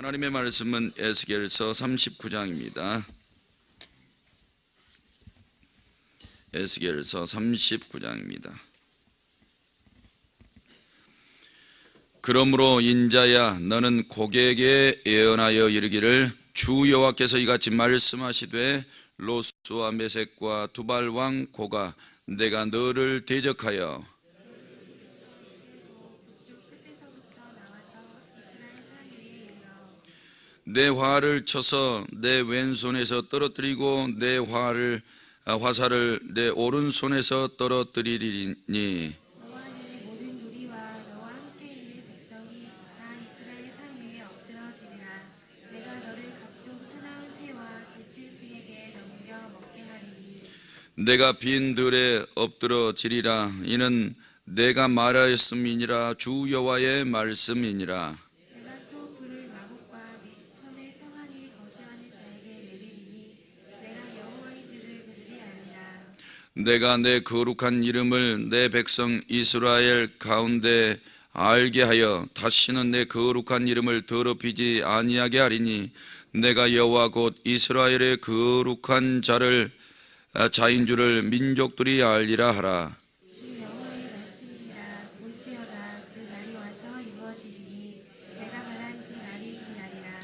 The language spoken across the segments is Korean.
하나님의 말씀은 에스겔서 39장입니다. 에스겔서 39장입니다. 그러므로 인자야, 너는 고객에게 예언하여 이르기를, 주 여호와께서 이같이 말씀하시되, 로스와 메섹과 두발 왕 고가 내가 너를 대적하여 내 활을 쳐서 내 왼손에서 떨어뜨리고 내 화살을 내 오른손에서 떨어뜨리리니, 여호와는 모든 무리와 너와 함께 있는 백성이 다 이스라엘 산 위에 엎드러지리라. 내가 너를 각종 사나운 새와 개칠승에게 넘겨 먹게 하리니, 내가 빈 들에 엎드러지리라. 이는 내가 말하였음이니라. 주 여호와의 말씀이니라. 내가 또 불을 마곡과 네 시선에 평안히 거주하는 자에게 내리리니, 내가 여호와인 줄을 그들이 알리라. 내가 내 거룩한 이름을 내 백성 이스라엘 가운데 알게 하여 다시는 내 거룩한 이름을 더럽히지 아니하게 하리니, 내가 여호와 곧 이스라엘의 거룩한 자인 줄을 민족들이 알리라 하라. 주 여호와의 말씀이라. 볼지어다 그 날이 와서 이루어지리니, 내가 말한 그 날이 이 날이라.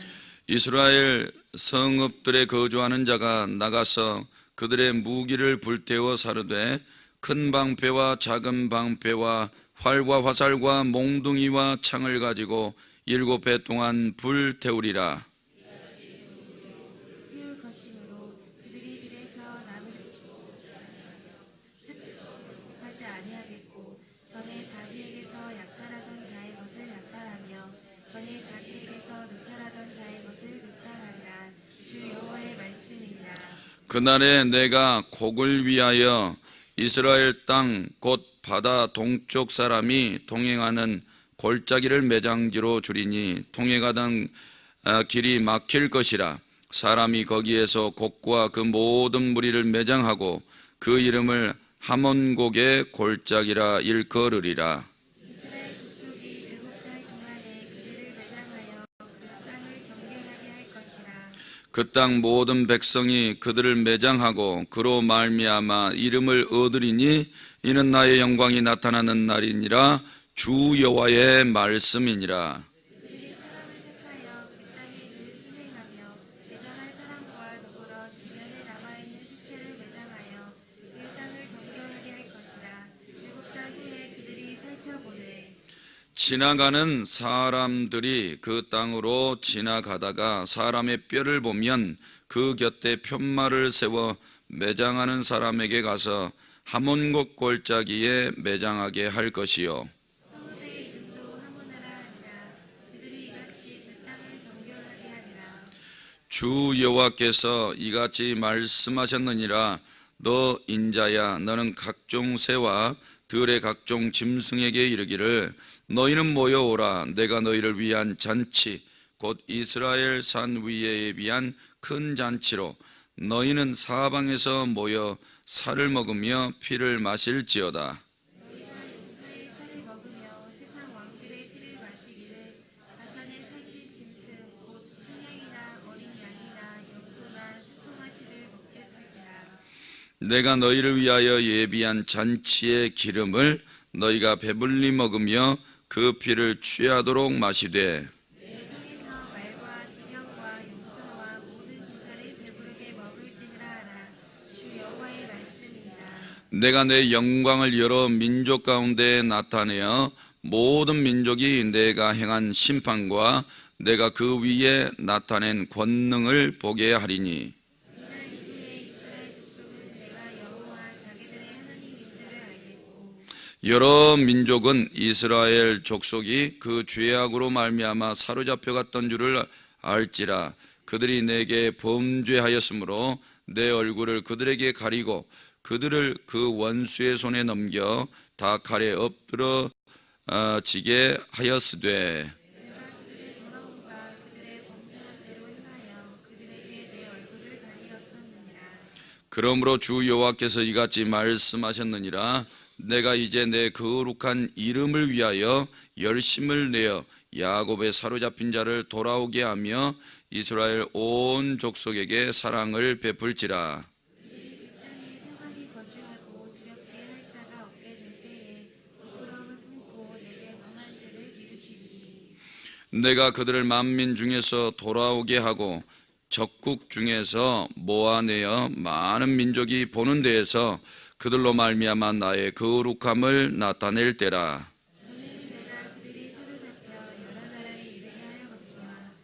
이스라엘 성읍들에 거주하는 자가 나가서 그들의 무기를 불태워 사르되, 큰 방패와 작은 방패와 활과 화살과 몽둥이와 창을 가지고 7배 동안 불태우리라. 피울 것이므로 그들이 들에서 나무를 하지 아니하겠고, 전에 자기에게서 약탈하던 자의 것을 약탈하며 전에 자기에게서 느탈하던 자의 것을 느탈하리라. 주 여호와의 말씀이니라. 그날에 내가 곡을 위하여 이스라엘 땅 곧 바다 동쪽 사람이 동행하는 골짜기를 매장지로 주리니, 통행하던 길이 막힐 것이라. 사람이 거기에서 곡과 그 모든 무리를 매장하고 그 이름을 하몬곡의 골짜기라 일컬으리라. 이스라엘 족속이 7달 동안에 그들을 매장하여 그 땅을 정결하게 할 것이라. 그 땅 모든 백성이 그들을 매장하고 그로 말미암아 이름을 얻으리니, 이는 나의 영광이 나타나는 날이니라. 주 여호와의 말씀이니라. 그들이 사람을 택하여 그 땅에 늘 순행하며 매장할 사람과 더불어 주변에 남아있는 시체를 매장하여 그 땅을 정결하게 할 것이라. 7달 후에 그들이 살펴보되 지나가는 사람들이 그 땅으로 지나가다가 사람의 뼈를 보면 그 곁에 편말을 세워 매장하는 사람에게 가서 하몬곡 골짜기에 매장하게 할 것이요, 성읍의 이름도 하모나라 하니라. 그들이 이같이 그 땅을 정결하게 하리라. 주 여호와께서 이같이 말씀하셨느니라. 너 인자야, 너는 각종 새와 들의 각종 짐승에게 이르기를, 너희는 모여오라. 내가 너희를 위한 잔치 곧 이스라엘 산 위에 예비한 큰 잔치로 너희는 사방에서 모여 살을 먹으며 피를 마실지어다. 너희가 용사의 살을 먹으며 세상 왕들의 피를 마시기를, 바산의 살찐 짐승 곧 순양이나 어린 양이나 염소나 수송아지를 먹게 할지라. 내가 너희를 위하여 예비한 잔치의 기름을 너희가 배불리 먹으며 그 피를 취하도록 마시되, 내 성에서 말과 기명과 용서와 모든 조사를 배부르게 먹을지니라 하라. 주 여호와의 말씀이니라. 내가 내 영광을 여러 민족 가운데 나타내어 모든 민족이 내가 행한 심판과 내가 그 위에 나타낸 권능을 보게 하리니, 그날 이후에 이스라엘 족속은 내가 여호와 자기들의 하나님인 줄을 알겠고, 여러 민족은 이스라엘 족속이 그 죄악으로 말미암아 사로잡혀 갔던 줄을 알지라. 그들이 내게 범죄하였으므로 내 얼굴을 그들에게 가리고 그들을 그 원수의 손에 넘겨 다 칼에 엎드러지게 하였으되, 내가 그들의 더러움과 그들의 범죄한 대로 행하여 그들에게 내 얼굴을 가리었었느니라. 그러므로 주 여호와께서 이같이 말씀하셨느니라. 내가 이제 내 거룩한 이름을 위하여 열심을 내어 야곱의 사로잡힌 자를 돌아오게 하며 이스라엘 온 족속에게 사랑을 베풀지라. 이 땅에 평안히 거주하고 두렵게 할 자가 없게 될 때에 부끄러움을 품고 내게 망한 죄를 뉘우치리니 내가 그들을 만민 중에서 돌아오게 하고 적국 중에서 모아내어 많은 민족이 보는 데에서 그들로 말미암아 나의 거룩함을 나타낼 때라. 저는 내가 그들이 사로잡혀 여러 나라에 이르게 하였거니와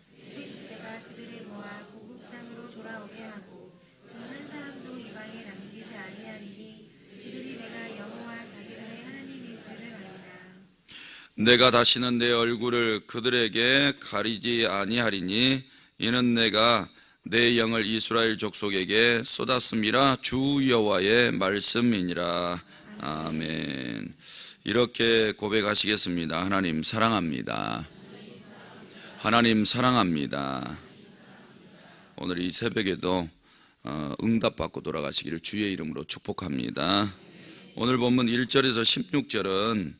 내가 그들을 모아 고국 땅으로 돌아오게 하고 그 한 사람도 이방에 남기지 아니하리니 그들이 내가 여호와 자기들의 하나님인 줄을 알리라. 내가 다시는 내 얼굴을 그들에게 가리지 아니하리니 이는 내가 내 영을 이스라엘 족속에게 쏟았음이라 주 여호와의 말씀이니라. 아멘. 이렇게 고백하시겠습니다. 하나님 사랑합니다. 하나님 사랑합니다. 오늘 이 새벽에도 응답받고 돌아가시기를 주의 이름으로 축복합니다. 오늘 본문 1절에서 16절은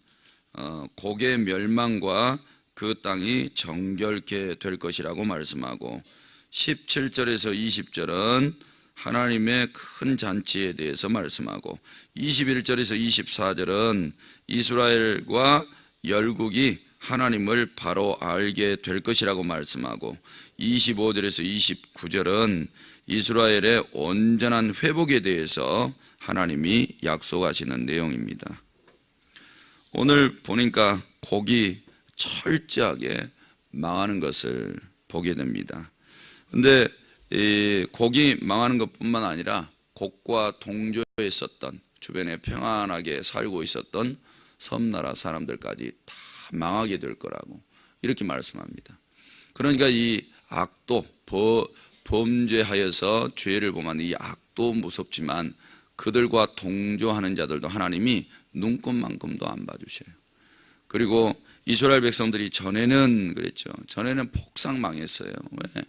곡의 멸망과 그 땅이 정결케 될 것이라고 말씀하고 17절에서 20절은 하나님의 큰 잔치에 대해서 말씀하고 21절에서 24절은 이스라엘과 열국이 하나님을 바로 알게 될 것이라고 말씀하고 25절에서 29절은 이스라엘의 온전한 회복에 대해서 하나님이 약속하시는 내용입니다. 오늘 보니까 곡이 철저하게 망하는 것을 보게 됩니다. 근데 이 곡이 망하는 것뿐만 아니라 곡과 동조해 있었던 주변에 평안하게 살고 있었던 섬나라 사람들까지 다 망하게 될 거라고 이렇게 말씀합니다. 그러니까 이 악도 범죄하여서 죄를 범한 이 악도 무섭지만 그들과 동조하는 자들도 하나님이 눈꼽만큼도 안 봐주셔요. 그리고 이스라엘 백성들이 전에는 그랬죠. 전에는 폭삭 망했어요. 왜?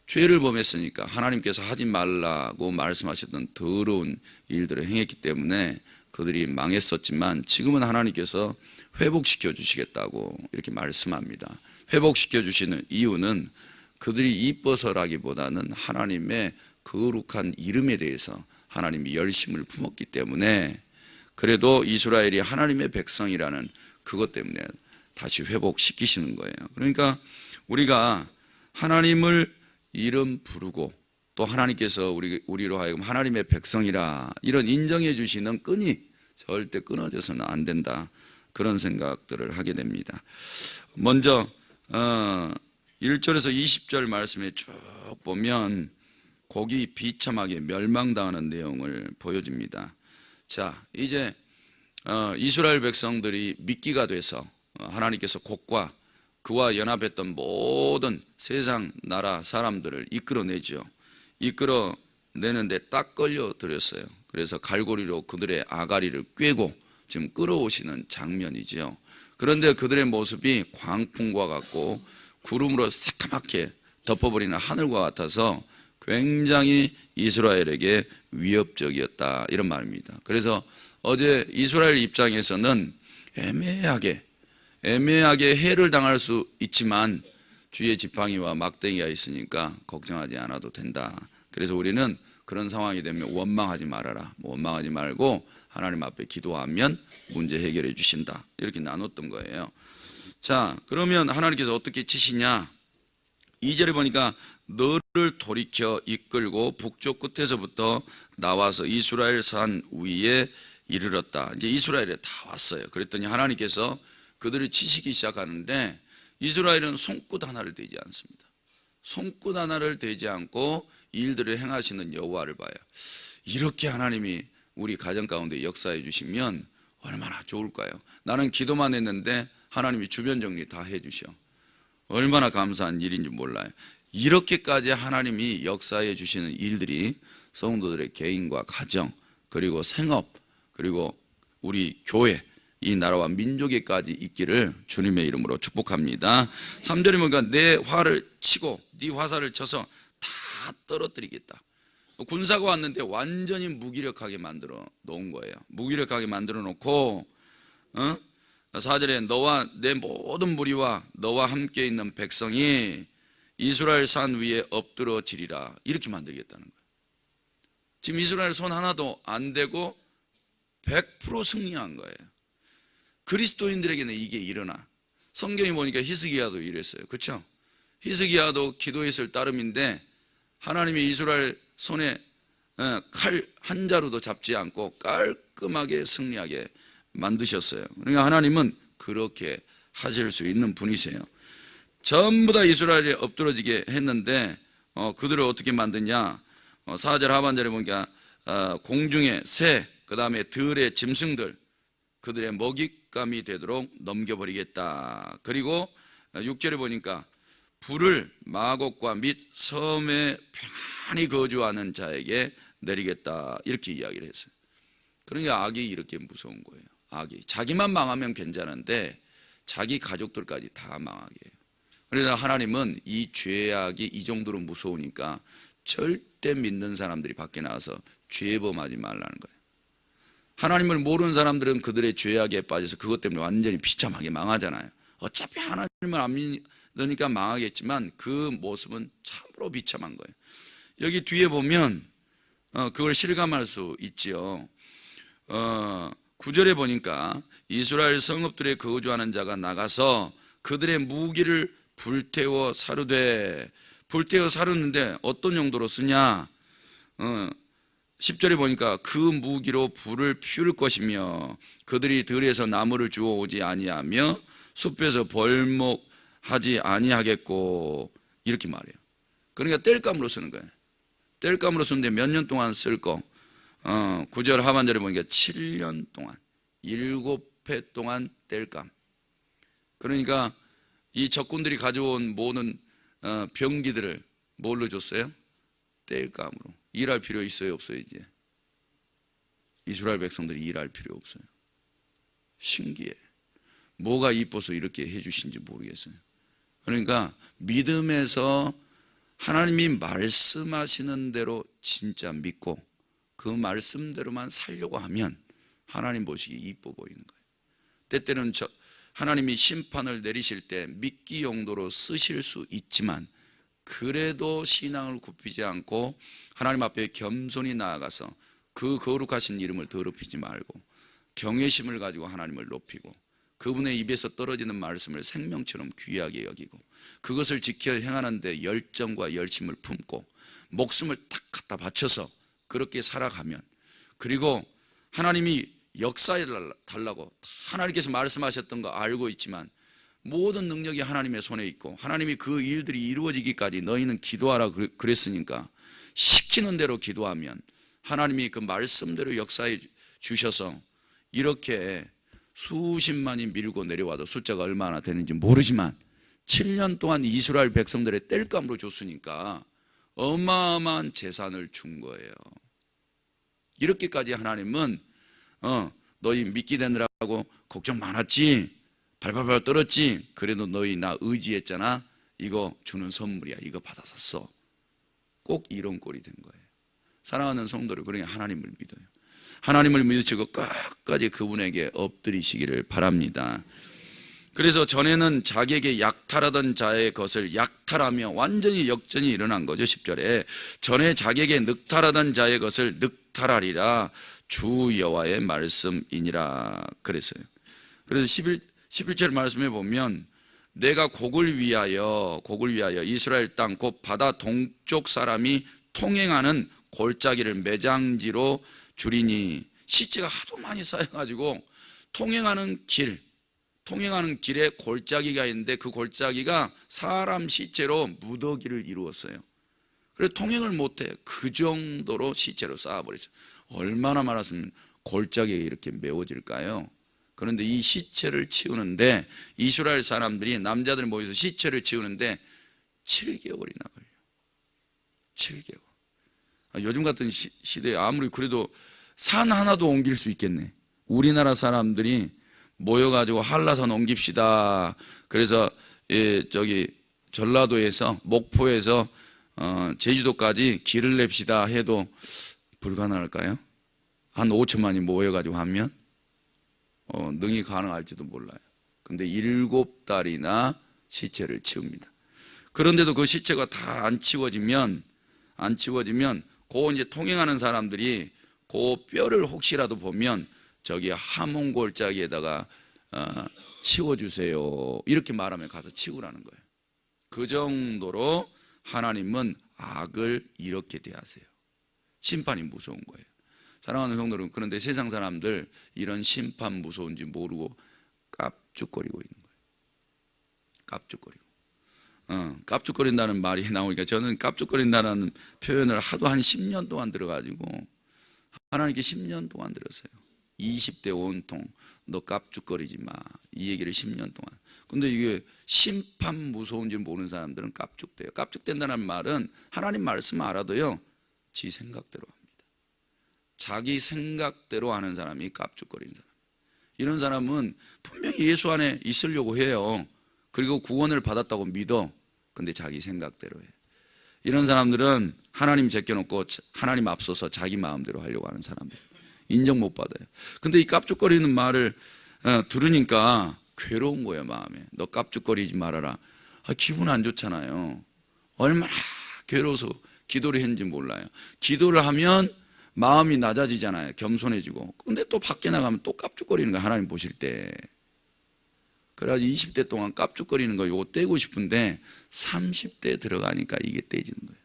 죄를 범했으니까 하나님께서 하지 말라고 말씀하셨던 더러운 일들을 행했기 때문에 그들이 망했었지만 지금은 하나님께서 회복시켜 주시겠다고 이렇게 말씀합니다. 회복시켜 주시는 이유는 그들이 이뻐서라기보다는 하나님의 거룩한 이름에 대해서 하나님이 열심을 품었기 때문에 그래도 이스라엘이 하나님의 백성이라는 그것 때문에 다시 회복시키시는 거예요. 그러니까 우리가 하나님을 이름 부르고 또 하나님께서 우리로 하여금 하나님의 백성이라 이런 인정해 주시는 끈이 절대 끊어져서는 안 된다. 그런 생각들을 하게 됩니다. 먼저 1절에서 20절 말씀에 쭉 보면 곡이 비참하게 멸망당하는 내용을 보여줍니다. 자, 이제 이스라엘 백성들이 미끼가 돼서 하나님께서 곡과 그와 연합했던 모든 세상 나라 사람들을 이끌어내죠. 이끌어내는데 딱 걸려들었어요. 그래서 갈고리로 그들의 아가리를 꿰고 지금 끌어오시는 장면이죠. 그런데 그들의 모습이 광풍과 같고 구름으로 새까맣게 덮어버리는 하늘과 같아서 굉장히 이스라엘에게 위협적이었다 이런 말입니다. 그래서 어제 이스라엘 입장에서는 애매하게 해를 당할 수 있지만 주의 지팡이와 막대기가 있으니까 걱정하지 않아도 된다. 그래서 우리는 그런 상황이 되면 원망하지 말아라. 원망하지 말고 하나님 앞에 기도하면 문제 해결해 주신다. 이렇게 나눴던 거예요. 자, 그러면 하나님께서 어떻게 치시냐? 2절에 보니까 너를 돌이켜 이끌고 북쪽 끝에서부터 나와서 이스라엘 산 위에 이르렀다. 이제 이스라엘에 다 왔어요. 그랬더니 하나님께서 그들을 치시기 시작하는데 이스라엘은 손끝 하나를 대지 않습니다. 손끝 하나를 대지 않고 일들을 행하시는 여호와를 봐요. 이렇게 하나님이 우리 가정 가운데 역사해 주시면 얼마나 좋을까요? 나는 기도만 했는데 하나님이 주변 정리 다 해주셔. 얼마나 감사한 일인지 몰라요. 이렇게까지 하나님이 역사해 주시는 일들이 성도들의 개인과 가정 그리고 생업 그리고 우리 교회 이 나라와 민족에까지 있기를 주님의 이름으로 축복합니다. 3절에 보니까 내 활을 치고 네 화살을 쳐서 다 떨어뜨리겠다. 군사가 왔는데 완전히 무기력하게 만들어 놓은 거예요. 무기력하게 만들어 놓고 4절에 너와 내 모든 무리와 너와 함께 있는 백성이 이스라엘 산 위에 엎드러지리라, 이렇게 만들겠다는 거예요. 지금 이스라엘 손 하나도 안 대고 100% 승리한 거예요. 그리스도인들에게는 이게 일어나. 성경에 보니까 히스기야도 이랬어요. 그렇죠? 히스기야도 기도했을 따름인데 하나님이 이스라엘 손에 칼 한 자루도 잡지 않고 깔끔하게 승리하게 만드셨어요. 그러니까 하나님은 그렇게 하실 수 있는 분이세요. 전부 다 이스라엘이 엎드러지게 했는데 그들을 어떻게 만드냐? 4절 하반절에 보니까 공중의 새, 그 다음에 들의 짐승들, 그들의 먹잇감이 되도록 넘겨버리겠다. 그리고 6절에 보니까 불을 마곡과 및 섬에 편히 거주하는 자에게 내리겠다, 이렇게 이야기를 했어요. 그러니까 악이 이렇게 무서운 거예요. 악이 자기만 망하면 괜찮은데 자기 가족들까지 다 망하게 해요. 그래서 하나님은 이 죄악이 이 정도로 무서우니까 절대 믿는 사람들이 밖에 나와서 죄범하지 말라는 거예요. 하나님을 모르는 사람들은 그들의 죄악에 빠져서 그것 때문에 완전히 비참하게 망하잖아요. 어차피 하나님을 안 믿으니까 망하겠지만 그 모습은 참으로 비참한 거예요. 여기 뒤에 보면 그걸 실감할 수 있지요. 9절에 보니까 이스라엘 성읍들에 거주하는 자가 나가서 그들의 무기를 불태워 사르되, 불태워 사르는데 어떤 용도로 쓰냐? 10절에 보니까 그 무기로 불을 피울 것이며 그들이 들에서 나무를 주워 오지 아니하며 숲에서 벌목하지 아니하겠고, 이렇게 말해요. 그러니까 땔감으로 쓰는 거예요. 땔감으로 쓰는데 몇 년 동안 쓸 거? 9절 하반절에 보니까 7년 동안, 7회 동안 땔감. 그러니까 이 적군들이 가져온 모든 병기들을 뭘로 줬어요? 땔감으로. 일할 필요 있어요, 없어요? 이제 이스라엘 백성들이 일할 필요 없어요. 신기해. 뭐가 이뻐서 이렇게 해주신지 모르겠어요. 그러니까 믿음에서 하나님이 말씀하시는 대로 진짜 믿고 그 말씀대로만 살려고 하면 하나님 보시기 이뻐 보이는 거예요. 때때는 하나님이 심판을 내리실 때 믿기 용도로 쓰실 수 있지만 그래도 신앙을 굽히지 않고 하나님 앞에 겸손히 나아가서 그 거룩하신 이름을 더럽히지 말고 경외심을 가지고 하나님을 높이고 그분의 입에서 떨어지는 말씀을 생명처럼 귀하게 여기고 그것을 지켜 행하는 데 열정과 열심을 품고 목숨을 딱 갖다 바쳐서 그렇게 살아가면, 그리고 하나님이 역사해 달라고 하나님께서 말씀하셨던 거 알고 있지만 모든 능력이 하나님의 손에 있고 하나님이 그 일들이 이루어지기까지 너희는 기도하라 그랬으니까 시키는 대로 기도하면 하나님이 그 말씀대로 역사해 주셔서 이렇게 수십만이 밀고 내려와도 숫자가 얼마나 되는지 모르지만 7년 동안 이스라엘 백성들의 땔감으로 줬으니까 어마어마한 재산을 준 거예요. 이렇게까지 하나님은 너희 믿게 되느라고 걱정 많았지, 발발발 떨었지, 그래도 너희 나 의지했잖아, 이거 주는 선물이야, 이거 받아서 써. 꼭 이런 꼴이 된 거예요. 사랑하는 성도들, 그러니 하나님을 믿어요. 하나님을 믿으시고 끝까지 그분에게 엎드리시기를 바랍니다. 그래서 전에는 자기에게 약탈하던 자의 것을 약탈하며 완전히 역전이 일어난 거죠. 10절에 전에 자기에게 늑탈하던 자의 것을 늑탈하리라 주 여호와의 말씀이니라 그랬어요. 그래서 11절 말씀에 보면 내가 곡을 위하여 이스라엘 땅 곧 바다 동쪽 사람이 통행하는 골짜기를 매장지로 주리니, 시체가 하도 많이 쌓여가지고 통행하는 길에 골짜기가 있는데 그 골짜기가 사람 시체로 무더기를 이루었어요. 그래서 통행을 못해. 그 정도로 시체로 쌓아버렸어요. 얼마나 많았으면 골짜기가 이렇게 메워질까요? 그런데 이 시체를 치우는데 이스라엘 사람들이 남자들 모여서 시체를 치우는데 7개월이나 걸려. 7개월. 요즘 같은 시대에 아무리 그래도 산 하나도 옮길 수 있겠네. 우리나라 사람들이 모여가지고 한라산 옮깁시다. 그래서 저기 전라도에서 목포에서 제주도까지 길을 냅시다 해도 불가능할까요? 한 5천만이 모여가지고 하면 능히 가능할지도 몰라요. 근데 7달이나 시체를 치웁니다. 그런데도 그 시체가 다 안 치워지면 그 이제 통행하는 사람들이 그 뼈를 혹시라도 보면 저기 하몬골짜기에다가 치워주세요 이렇게 말하면 가서 치우라는 거예요. 그 정도로 하나님은 악을 이렇게 대하세요. 심판이 무서운 거예요. 사랑하는 성도는 그런데 세상 사람들 이런 심판 무서운지 모르고 깝죽거리고 있는 거예요. 깝죽거리고. 깝죽거린다는 말이 나오니까 저는 깝죽거린다는 표현을 하도 한 10년 동안 들어가지고 하나님께 10년 동안 들었어요. 20대 온통 너 깝죽거리지 마 이 얘기를 10년 동안. 근데 이게 심판 무서운지 모르는 사람들은 깝죽대요. 깝죽된다는 말은 하나님 말씀 알아도요 지 생각대로 합니다. 자기 생각대로 하는 사람이 깝죽거리는 사람. 이런 사람은 분명히 예수 안에 있으려고 해요. 그리고 구원을 받았다고 믿어. 근데 자기 생각대로 해. 이런 사람들은 하나님 제껴놓고 하나님 앞서서 자기 마음대로 하려고 하는 사람들. 인정 못 받아요. 근데 이 깝죽거리는 말을 들으니까 괴로운 거예요, 마음에. 너 깝죽거리지 말아라. 기분 안 좋잖아요. 얼마나 괴로워서 기도를 했는지 몰라요. 기도를 하면 마음이 낮아지잖아요. 겸손해지고. 근데 또 밖에 나가면 또 깝죽거리는 거예요, 하나님 보실 때. 그래가지고 20대 동안 깝죽거리는 거 요거 떼고 싶은데 30대 들어가니까 이게 떼지는 거예요.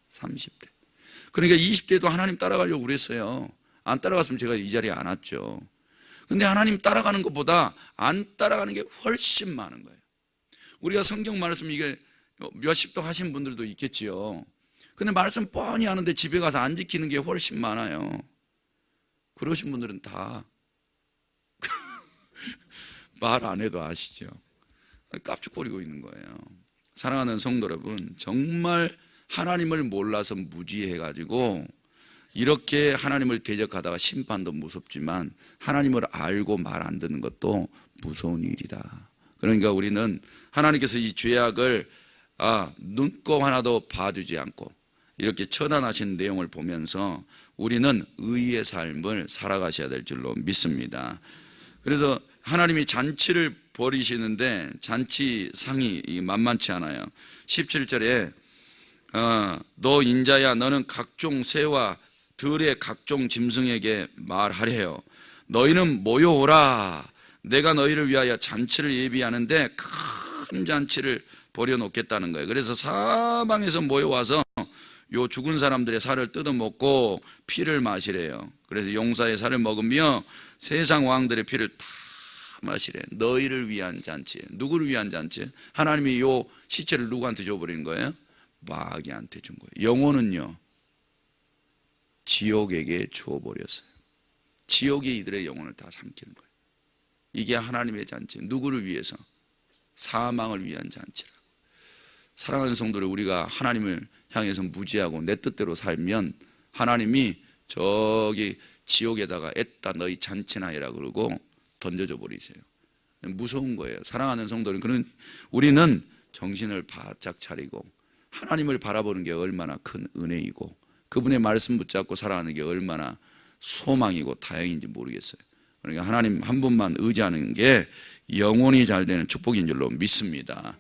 30대. 그러니까 20대도 하나님 따라가려고 그랬어요. 안 따라갔으면 제가 이 자리에 안 왔죠. 근데 하나님 따라가는 것보다 안 따라가는 게 훨씬 많은 거예요. 우리가 성경 말씀 이게 몇십 도 하신 분들도 있겠지요. 근데 말씀 뻔히 아는데 집에 가서 안 지키는 게 훨씬 많아요. 그러신 분들은 다 말 안 해도 아시죠. 깝죽거리고 있는 거예요. 사랑하는 성도 여러분, 정말 하나님을 몰라서 무지해가지고 이렇게 하나님을 대적하다가 심판도 무섭지만 하나님을 알고 말 안 듣는 것도 무서운 일이다. 그러니까 우리는 하나님께서 이 죄악을 눈곱 하나도 봐주지 않고 이렇게 처단하신 내용을 보면서 우리는 의의 삶을 살아가셔야 될 줄로 믿습니다. 그래서 하나님이 잔치를 벌이시는데 잔치상이 만만치 않아요. 17절에 너 인자야 너는 각종 새와 들의 각종 짐승에게 말하래요. 너희는 모여오라. 내가 너희를 위하여 잔치를 예비하는데 큰 잔치를 벌여놓겠다는 거예요. 그래서 사방에서 모여와서 요 죽은 사람들의 살을 뜯어먹고 피를 마시래요. 그래서 용사의 살을 먹으며 세상 왕들의 피를 다 마시래. 너희를 위한 잔치. 누구를 위한 잔치? 하나님이 요 시체를 누구한테 줘버리는 거예요? 마귀한테 준 거예요. 영혼은요 지옥에게 주어버렸어요. 지옥이 이들의 영혼을 다 삼키는 거예요. 이게 하나님의 잔치. 누구를 위해서? 사망을 위한 잔치라고. 사랑하는 성도들, 우리가 하나님을 향해서 무지하고 내 뜻대로 살면 하나님이 저기 지옥에다가 애따 너희 잔치나 해라 그러고 던져줘 버리세요. 무서운 거예요. 사랑하는 성도들, 우리는 정신을 바짝 차리고 하나님을 바라보는 게 얼마나 큰 은혜이고 그분의 말씀 붙잡고 살아가는 게 얼마나 소망이고 다행인지 모르겠어요. 그러니까 하나님 한 분만 의지하는 게 영원히 잘 되는 축복인 줄로 믿습니다.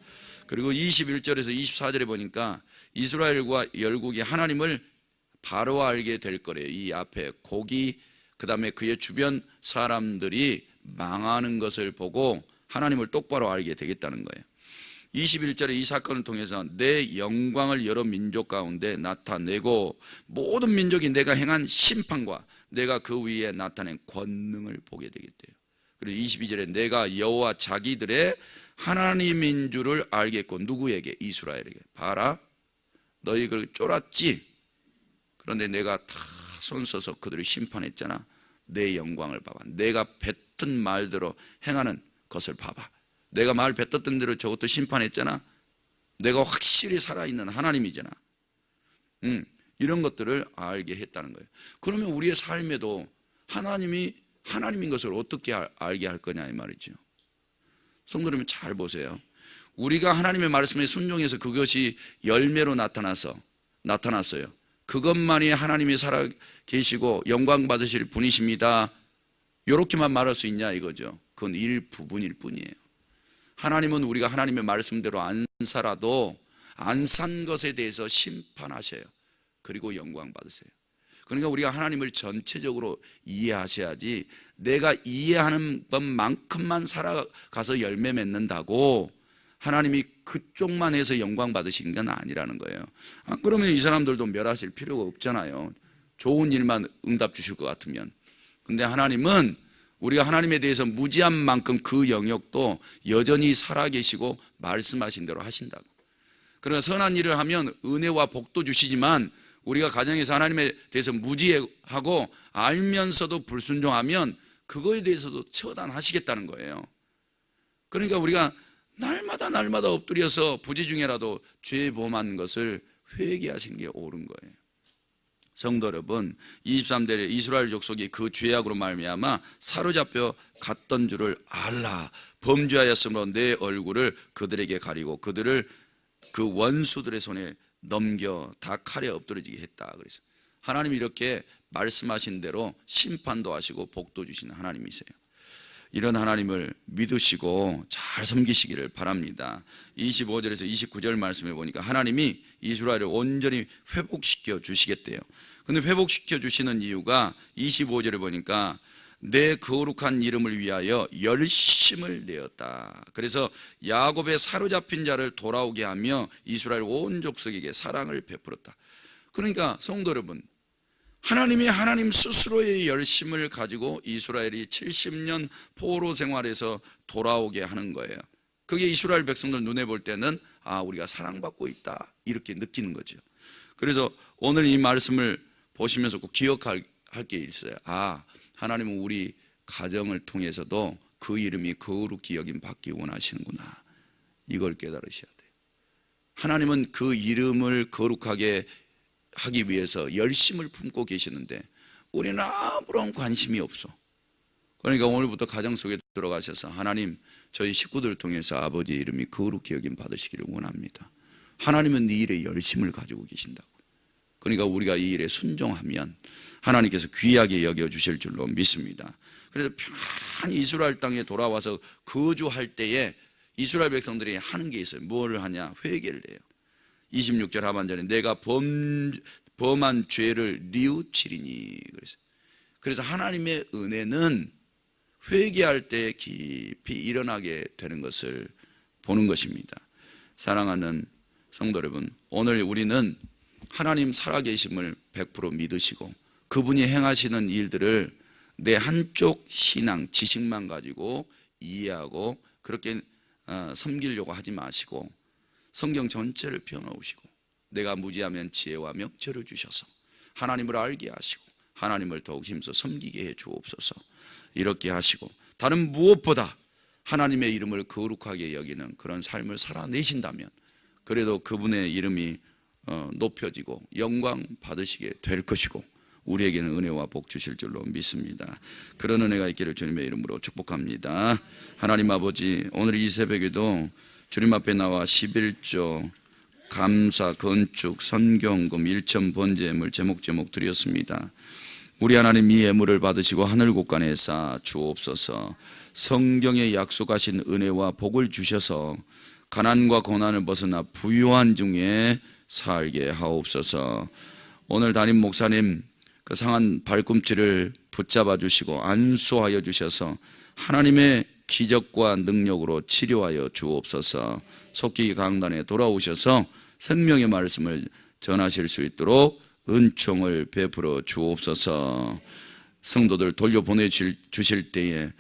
그리고 21절에서 24절에 보니까 이스라엘과 열국이 하나님을 바로 알게 될 거래요. 이 앞에 고기, 그 다음에 그의 주변 사람들이 망하는 것을 보고 하나님을 똑바로 알게 되겠다는 거예요. 21절에 이 사건을 통해서 내 영광을 여러 민족 가운데 나타내고 모든 민족이 내가 행한 심판과 내가 그 위에 나타낸 권능을 보게 되겠대요. 그리고 22절에 내가 여호와 자기들의 하나님인 줄을 알겠고 누구에게? 이스라엘에게. 봐라 너희 그걸 쫄았지? 그런데 내가 다 손써서 그들을 심판했잖아. 내 영광을 봐봐. 내가 뱉은 말대로 행하는 것을 봐봐. 내가 말 뱉었던 대로 저것도 심판했잖아. 내가 확실히 살아있는 하나님이잖아. 이런 것들을 알게 했다는 거예요. 그러면 우리의 삶에도 하나님이 하나님인 것을 어떻게 알게 할 거냐 이 말이죠. 성도 여러분 잘 보세요. 우리가 하나님의 말씀에 순종해서 그것이 열매로 나타났어요. 그것만이 하나님이 살아 계시고 영광 받으실 분이십니다. 이렇게만 말할 수 있냐 이거죠. 그건 일부분일 뿐이에요. 하나님은 우리가 하나님의 말씀대로 안 살아도 안 산 것에 대해서 심판하셔요. 그리고 영광 받으세요. 그러니까 우리가 하나님을 전체적으로 이해하셔야지, 내가 이해하는 것만큼만 살아가서 열매 맺는다고 하나님이 그쪽만 해서 영광 받으신 건 아니라는 거예요. 안 그러면 이 사람들도 멸하실 필요가 없잖아요. 좋은 일만 응답 주실 것 같으면. 근데 하나님은 우리가 하나님에 대해서 무지한 만큼 그 영역도 여전히 살아계시고 말씀하신 대로 하신다고. 그러니까 선한 일을 하면 은혜와 복도 주시지만, 우리가 가정에서 하나님에 대해서 무지하고 알면서도 불순종하면 그거에 대해서도 처단하시겠다는 거예요. 그러니까 우리가 날마다 엎드려서 부지 중에라도 죄 범한 것을 회개하신 게 옳은 거예요. 성도 여러분, 23대 이스라엘 족속이 그 죄악으로 말미암아 사로잡혀 갔던 줄을 알라. 범죄하였으므로 내 얼굴을 그들에게 가리고 그들을 그 원수들의 손에 넘겨 다 칼에 엎드러지게 했다. 그래서 하나님이 이렇게 말씀하신 대로 심판도 하시고 복도 주시는 하나님이세요. 이런 하나님을 믿으시고 잘 섬기시기를 바랍니다. 25절에서 29절 말씀해 보니까 하나님이 이스라엘을 온전히 회복시켜 주시겠대요. 근데 회복시켜 주시는 이유가 25절에 보니까 내 거룩한 이름을 위하여 열심을 내었다. 그래서 야곱의 사로잡힌 자를 돌아오게 하며 이스라엘 온 족속에게 사랑을 베풀었다. 그러니까 성도 여러분, 하나님이 하나님 스스로의 열심을 가지고 이스라엘이 70년 포로 생활에서 돌아오게 하는 거예요. 그게 이스라엘 백성들 눈에 볼 때는 우리가 사랑받고 있다 이렇게 느끼는 거죠. 그래서 오늘 이 말씀을 보시면서 꼭 기억할 게 있어요. 하나님은 우리 가정을 통해서도 그 이름이 거룩히 여김 받기 원하시는구나. 이걸 깨달으셔야 돼요. 하나님은 그 이름을 거룩하게 하기 위해서 열심을 품고 계시는데 우리는 아무런 관심이 없어. 그러니까 오늘부터 가정 속에 들어가셔서 하나님, 저희 식구들을 통해서 아버지의 이름이 거룩히 여김 받으시기를 원합니다. 하나님은 이 일에 열심을 가지고 계신다고. 그러니까 우리가 이 일에 순종하면 하나님께서 귀하게 여겨주실 줄로 믿습니다. 그래서 편히 이스라엘 땅에 돌아와서 거주할 때에 이스라엘 백성들이 하는 게 있어요. 뭘 하냐? 회개를 해요. 26절 하반절에 내가 범한 죄를 뉘우치리니. 그래서 하나님의 은혜는 회개할 때 깊이 일어나게 되는 것을 보는 것입니다. 사랑하는 성도 여러분, 오늘 우리는 하나님 살아계심을 100% 믿으시고 그분이 행하시는 일들을 내 한쪽 신앙, 지식만 가지고 이해하고 그렇게 섬기려고 하지 마시고 성경 전체를 펴놓으시고 내가 무지하면 지혜와 명철을 주셔서 하나님을 알게 하시고 하나님을 더욱 힘써 섬기게 해 주옵소서. 이렇게 하시고 다른 무엇보다 하나님의 이름을 거룩하게 여기는 그런 삶을 살아내신다면 그래도 그분의 이름이 높여지고 영광 받으시게 될 것이고 우리에게는 은혜와 복 주실 줄로 믿습니다. 그런 은혜가 있기를 주님의 이름으로 축복합니다. 하나님 아버지, 오늘 이 새벽에도 주님 앞에 나와 11조 감사, 건축, 선경금, 일천 번제물 제목 드렸습니다. 우리 하나님 이 예물을 받으시고 하늘 곳간에 쌓아 주옵소서. 성경에 약속하신 은혜와 복을 주셔서 가난과 고난을 벗어나 부유한 중에 살게 하옵소서. 오늘 담임 목사님 그 상한 발꿈치를 붙잡아 주시고 안수하여 주셔서 하나님의 기적과 능력으로 치료하여 주옵소서. 속기 강단에 돌아오셔서 생명의 말씀을 전하실 수 있도록 은총을 베풀어 주옵소서. 성도들 돌려보내 주실 때에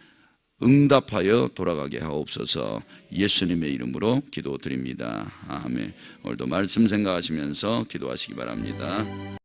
응답하여 돌아가게 하옵소서. 예수님의 이름으로 기도드립니다. 아멘. 오늘도 말씀 생각하시면서 기도하시기 바랍니다.